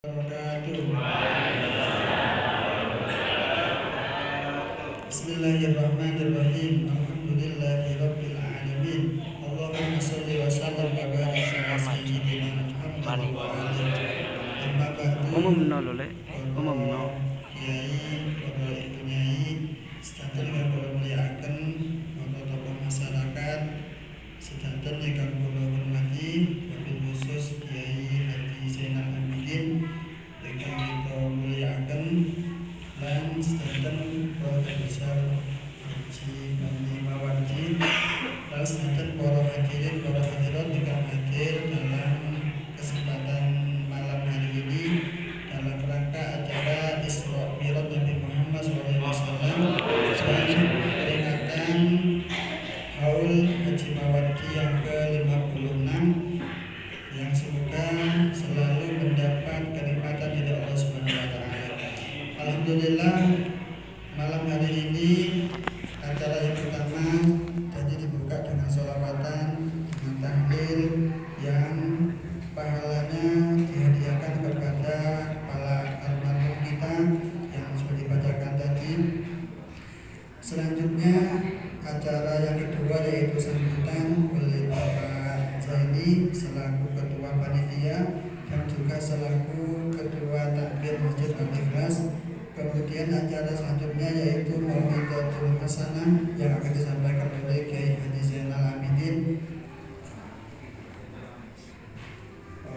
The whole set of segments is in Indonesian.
Bismillahirrahmanirrahim. Alhamdulillahirabbil alamin. Allahumma shalli wa sallim wa barik ala sayyidina Muhammad wa alihi. Amma ba'du. Kiai, para ibu nyai, sedanten kula mulyakaken para tokoh masyarakat, sedanten ingkang kula hormati, wabil khusus Kiai Haji Zainal Abidin ingkang kita mulyakaken, lan sedanten Bapak Besar Haji Bani Mawardi, lan sedanten para hadirin para hadirat ingkang hadir dalam kesempatan malam hari ini dalam rangka acara Isra Mi'raj Nabi Muhammad SAW dan peringatan Haul Haji Mawardi yang ke-56 yang semoga selalu mendapat kenikmatan dari Allah Subhanahu wa taala. Alhamdulillah, malam hari ini acara yang pertama tadi dibuka dengan sholawatan, dengan tahlil yang pahalanya dihadiahkan kepada para almarhum kita yang sudah dibacakan tadi. Selanjutnya acara yang kedua yaitu sambutan oleh Bapak Zaini selaku ketua panitia dan juga selaku ketua takbir Masjid Al-Ikhlas. Kemudian acara selanjutnya yaitu Mau'izatul Hasanah yang akan disampaikan oleh Kiai Haji Zainal Abidin.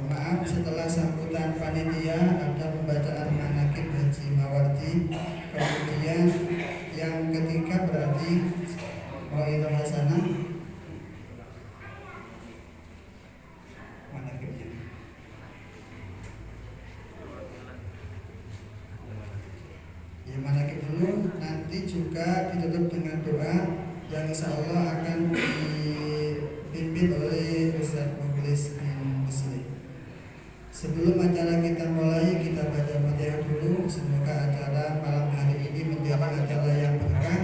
Maaf, setelah sambutan panitia ada pembacaan manaqib Haji Mawardi. Kemudian yang ketiga berarti Mau'izatul Hasanah. Manaqibnya. Ya, manaqib dulu, nanti juga ditutup dengan doa yang insya Allah akan dipimpin oleh Ustaz Mukhlis bin Muslim. Sebelum acara kita mulai, kita baca Fatihah dulu. Semoga acara malam hari ini menjadi acara yang berkah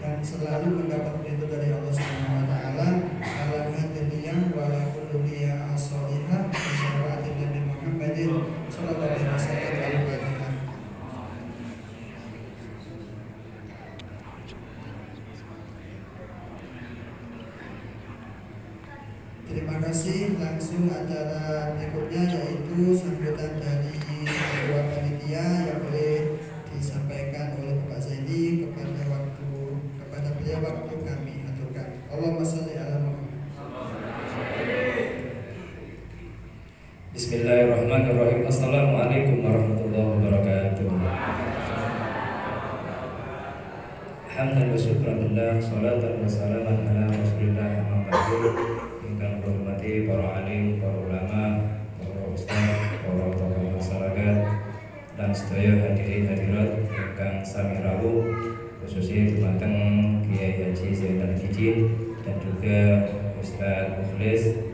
dan selalu mendapat ridho dari Allah Subhanahu wa taala. Ala hadiniyah wa ala qulubiyah as-sholihah wa syafa'atin Nabi Muhammadin sallallahu alaihi wasallam. Terima kasih. Langsung acara berikutnya yaitu sambutan dari ketua panitia yang boleh disampaikan oleh Bapak Zaini kepada beliau waktu kami aturkan. Allahumma shalli ala Muhammad. Bismillahirrahmanirrahim. Assalamualaikum warahmatullahi wabarakatuh. Alhamdulillah, syukurillah, salatan wa salaman ala rasulillah Muhammadin. Ingkang hormati para alim, para ulama, para ustaz, para tokoh masyarakat, dan sedaya hadirin hadirat ingkang sami rawuh, khususnya dumateng Kiai Haji Zainal Abidin dan juga Ustaz Mukhlis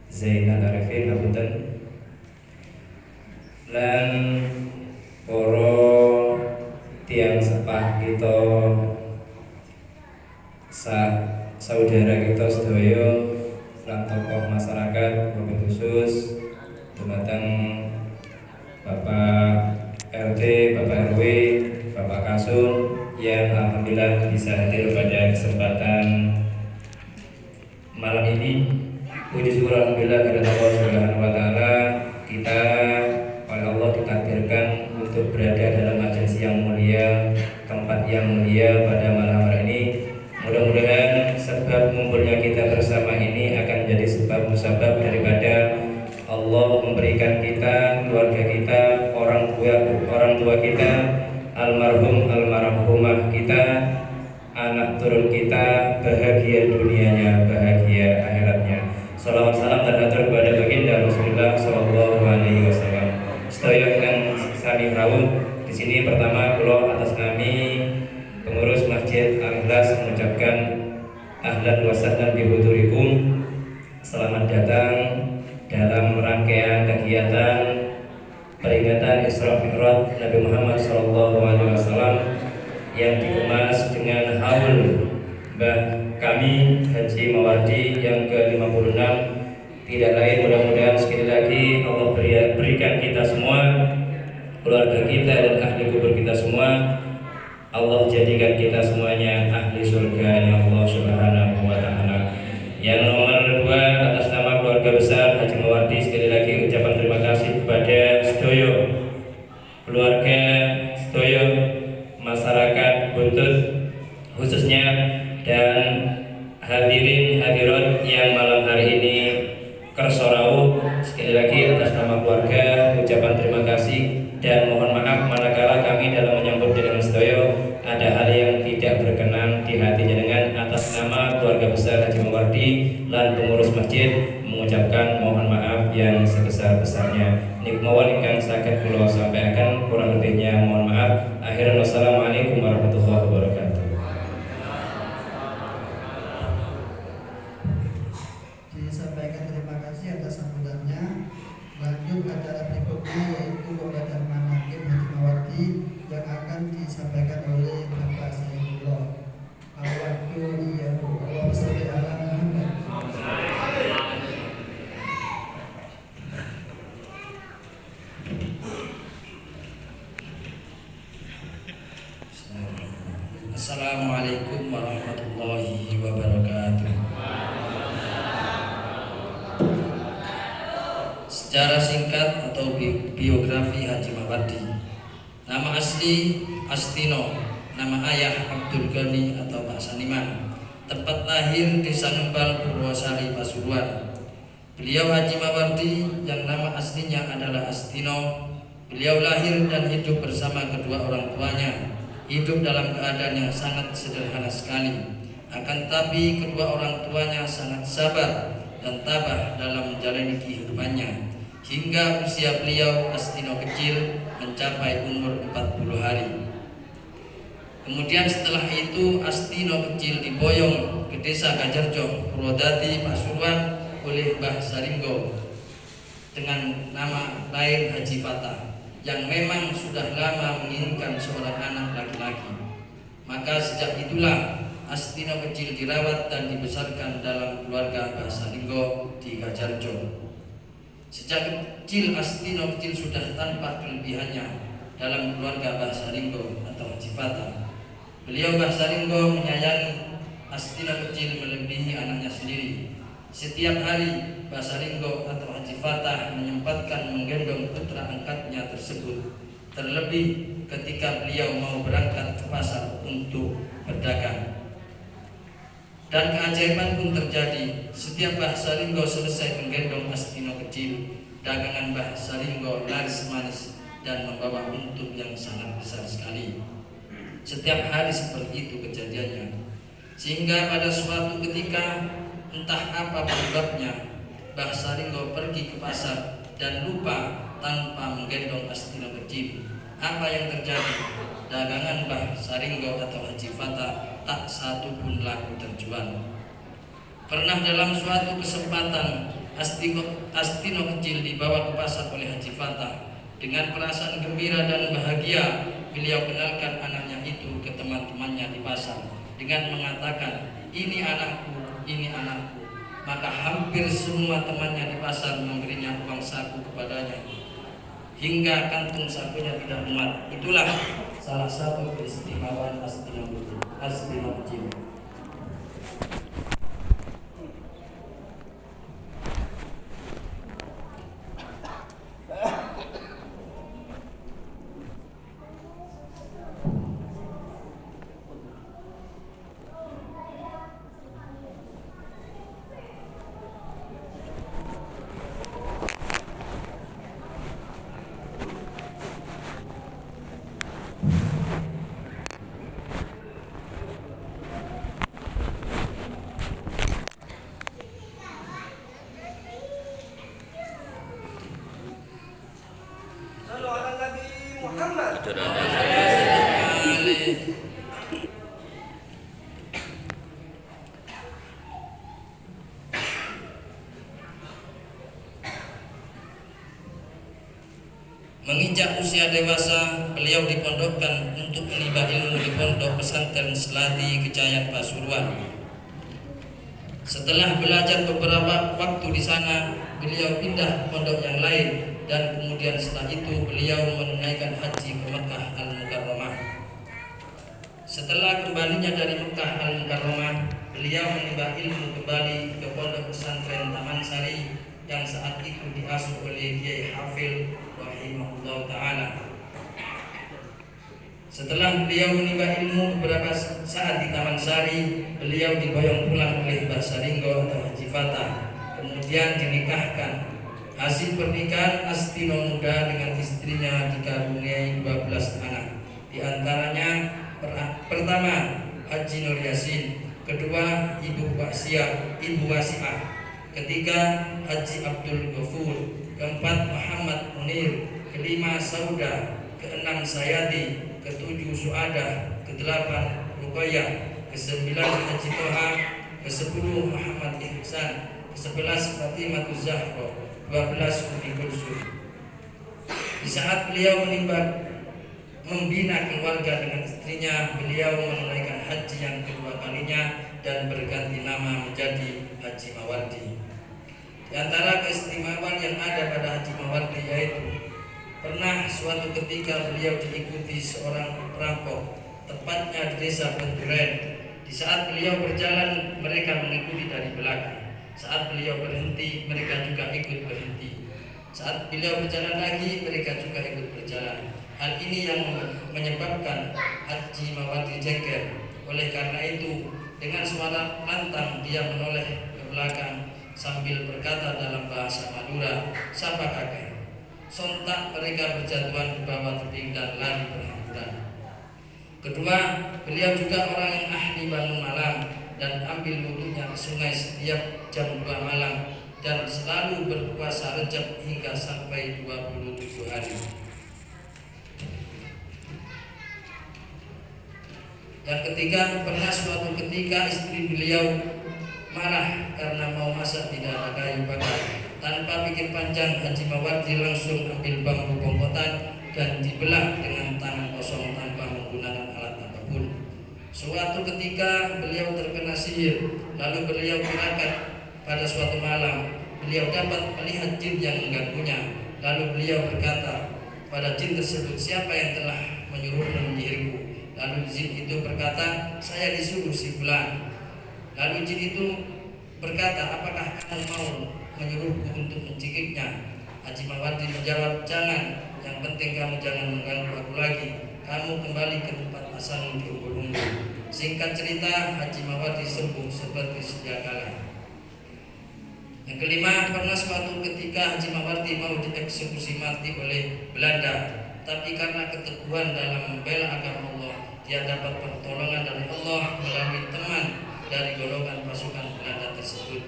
Zainal Arifin Ngapunten, lan para tiang sepah kita saudara kita sedaya lan tokoh masyarakat, wabil khusus dumateng Bapak RT, Bapak RW, Bapak Kasun yang alhamdulillah bisa hadir pada kesempatan malam ini. Puji syukur alhamdulillah kepada Allah Subhanahu wa taala, kita oleh Allah ditakdirkan untuk berada dalam majelis yang mulia, tempat yang mulia pada malam hari ini. Mudah-mudahan sebab kumpulnya kita bersama ini akan menjadi sebab musabab daripada Allah memberikan kita, keluarga kita, orang tua kita, almarhum almarhumah kita, anak turun kita bahagia dunianya, bahagia akhiratnya. Salawat salam terhatur kepada baginda Rasulullah sallallahu alaihi wasallam. Sedaya ingkang sami rawuh di sini, pertama kula atas nami pengurus Masjid Al-Ikhlas mengucapkan ahlan wa sahlan bihudurikum. Selamat datang dalam rangkaian kegiatan peringatan Isra Mi'raj Nabi Muhammad SAW yang dikemas dengan haul Mbah kami Haji Mawardi yang ke-56. Tidak lain, mudah-mudahan sekali lagi Allah keluarga kita dan ahli kubur kita semua. Allah jadikan kita semuanya ahli surga Allah Subhanahu wa Ta'ala. Yang nomor 2, atas nama keluarga besar Haji Mawardi, sekali lagi ucapan terima kasih kepada sedoyo keluarga, sedoyo masyarakat Buntut khususnya, dan hadirin hadirat yang malam hari ini kersorau. Sekali lagi atas nama keluarga ucapan terima kasih dan mohon maaf manakala kami dalam menyambut jenengan sedoyo ada hal yang tidak berkenan di hati jenengan. Atas nama keluarga besar Haji Mawardi lan pengurus masjid mengucapkan mohon maaf yang sebesar-besarnya. Nikmawon ingkang saged kula sampaikan, kurang lebihnya mohon maaf. Akhirnya wassalamualaikum warahmatullahi wabarakatuh. Disampaikan terima kasih atas sambutannya. Lanjut acara berikutnya yaitu pembacaan manaqib Haji Mawardi yang akan disampaikan oleh Bapak Saifullah. Al-Waktu Iyahu. Allahumma sholli ala Muhammad. Assalamualaikum warahmatullahi wabarakatuh. Secara singkat atau biografi Haji Mawardi. Nama asli Astino, nama ayah Abdul Ghani atau Pak Saniman. Tempat lahir Desa Ngembal, Purwosari, Pasuruan. Beliau Haji Mawardi yang nama aslinya adalah Astino. Beliau lahir dan hidup bersama kedua orang tuanya. Hidup dalam keadaan yang sangat sederhana sekali. Akan tetapi kedua orang tuanya sangat sabar dan tabah dalam menjalani kehidupannya. Hingga usia beliau Astino kecil mencapai umur 40 hari. Kemudian setelah itu Astino kecil diboyong ke desa Gajarjo, Purwodadi, Pasuruan oleh Mbah Saringgo dengan nama lain Haji Fatah, yang memang sudah lama menginginkan seorang anak laki-laki. Maka sejak itulah Astino kecil dirawat dan dibesarkan dalam keluarga Mbah Saringgo di Gajarjo. Sejak kecil Astino kecil sudah tanpa kelebihannya dalam keluarga Mbah Saringgo atau Haji Fatah. Beliau Mbah Saringgo menyayangi Astino kecil melebihi anaknya sendiri. Setiap hari Mbah Saringgo atau Haji Fatah menyempatkan menggendong putra angkatnya tersebut, terlebih ketika beliau mau berangkat ke pasar untuk berdagang. Dan keajaiban pun terjadi. Setiap Mbah Saringgo selesai menggendong Astino kecil, dagangan Mbah Saringgo laris manis dan membawa untung yang sangat besar sekali. Setiap hari seperti itu kejadiannya. Sehingga pada suatu ketika, entah apa penyebabnya, Mbah Saringgo pergi ke pasar dan lupa tanpa menggendong Astino kecil. Apa yang terjadi? Dagangan Mbah Saringgo atau Haji Fatah tak satu pun laku terjual. Pernah dalam suatu kesempatan Astino kecil dibawa ke pasar oleh Haji Fatah. Dengan perasaan gembira dan bahagia, beliau kenalkan anaknya itu ke teman-temannya di pasar dengan mengatakan, "Ini anakku, ini anakku." Maka hampir semua temannya di pasar memberinya uang saku kepadanya, hingga kantung sakunya tidak muat. Itulah salah satu keistimewaan Astino kecil. Menginjak usia dewasa, beliau dipondokkan untuk menimba ilmu di pondok pesantren Seladi Kejayan Pasuruan. Setelah belajar beberapa waktu di sana, beliau pindah ke pondok yang lain dan kemudian setelah itu beliau menunaikan haji ke Mekah Al-Mukarramah. Setelah kembalinya dari Mekah Al-Mukarramah, beliau menimba ilmu kembali ke pondok pesantren Taman Sari yang saat itu diasuh oleh Kiai Hafil rahimahullah ta'ala. Setelah beliau menimba ilmu beberapa saat di Taman Sari, beliau diboyong pulang oleh Mbah Saringgo atau Haji Fatah, kemudian dinikahkan. Hasil pernikahan Astino muda dengan istrinya dikaruniai 12 anak. Di antaranya pertama Haji Nur Yasin, kedua Ibu Wasi'ah, ketiga Haji Abdul Ghafur, keempat Muhammad Munir, kelima Sauda, keenam Sayadi, ketujuh Suadah, kedelapan Ruqayyah, kesembilan Haji Toha, kesepuluh Muhammad Ihsan, kesebelas Fatimah Zahra, 12 Umi Kulsum. Di saat beliau membina keluarga dengan istrinya, beliau menunaikan haji yang kedua kalinya dan berganti nama menjadi Haji Mawardi. Di antara keistimewaan yang ada pada Haji Mawardi yaitu pernah suatu ketika beliau diikuti seorang perampok, tepatnya di desa Benturen. Di saat beliau berjalan, mereka mengikuti dari belakang. Saat beliau berhenti, mereka juga ikut berhenti. Saat beliau berjalan lagi, mereka juga ikut berjalan. Hal ini yang menyebabkan Haji Mawardi jengkel. Oleh karena itu, dengan suara lantang dia menoleh ke belakang sambil berkata dalam bahasa Madura, "Sapa kakek?" Sontak mereka berjatuhan di bawah tebing dan lari berhamburan. Kedua, beliau juga orang yang ahli bangun malam dan ambil wudhunya ke sungai setiap jam 2 malam dan selalu berpuasa Rejab hingga sampai 27 hari. Yang ketiga, pernah suatu ketika istri beliau marah karena mau masak tidak ada kayu bakar. Tanpa pikir panjang, Haji Mawardi langsung ambil bambu bongkotan dan dibelah dengan tangan kosong tanpa menggunakan alat apapun. Suatu ketika beliau terkena sihir, lalu beliau tirakat. Pada suatu malam beliau dapat melihat jin yang mengganggunya. Lalu beliau berkata pada jin tersebut, "Siapa yang telah menyuruh dan menyihirku?" Lalu jin itu berkata, "Saya disuruh si fulan." Lalu jin itu berkata, "Apakah kamu mau menyuruhku untuk mencikiknya?" Haji Mawardi menjawab, "Jangan, yang penting kamu jangan mengganggu aku lagi. Kamu kembali ke tempat asalmu di Umbul-Umbul." Singkat cerita, Haji Mawardi sembuh seperti sedia kala. Yang kelima, pernah suatu ketika Haji Mawardi mau dieksekusi mati oleh Belanda, tapi karena keteguhan dalam membela agama Allah, dia dapat pertolongan dari Allah melalui teman dari golongan pasukan Belanda tersebut.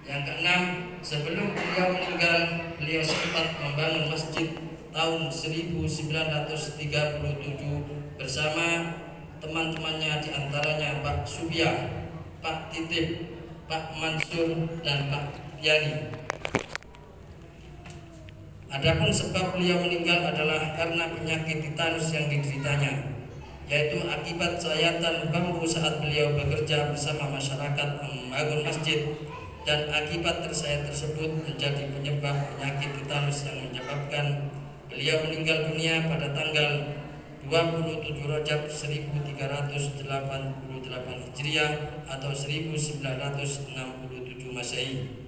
Yang keenam, sebelum beliau meninggal, beliau sempat membangun masjid tahun 1937 bersama teman-temannya, diantaranya Pak Subya, Pak Titip, Pak Mansur, dan Pak Yani. Adapun sebab beliau meninggal adalah karena penyakit titanus yang dideritanya, yaitu akibat sayatan bambu saat beliau bekerja bersama masyarakat membangun masjid, dan akibat tersayat tersebut menjadi penyebab penyakit titanus yang menyebabkan beliau meninggal dunia pada tanggal 27 Rajab 1388 Hijriah atau 1967 Masehi.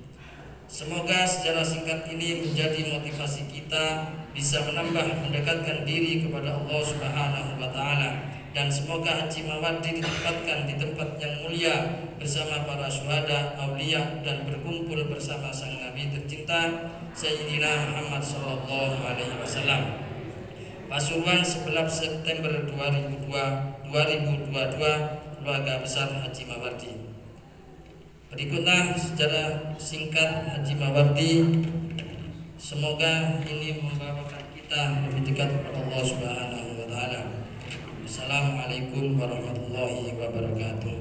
Semoga sejarah singkat ini menjadi motivasi kita bisa menambah mendekatkan diri kepada Allah Subhanahu wa taala, dan semoga Haji Mawardi ditempatkan di tempat yang mulia bersama para syuhada, aulia, dan berkumpul bersama sang Nabi tercinta Sayyidina Muhammad sallallahu alaihi wasallam. Pasuruan 11 September 2022, keluarga besar Haji Mawardi. Berikutlah sejarah singkat Haji Mawardi. Semoga ini membawakan kita lebih dekat kepada Allah Subhanahu wa taala. Assalamualaikum warahmatullahi wabarakatuh.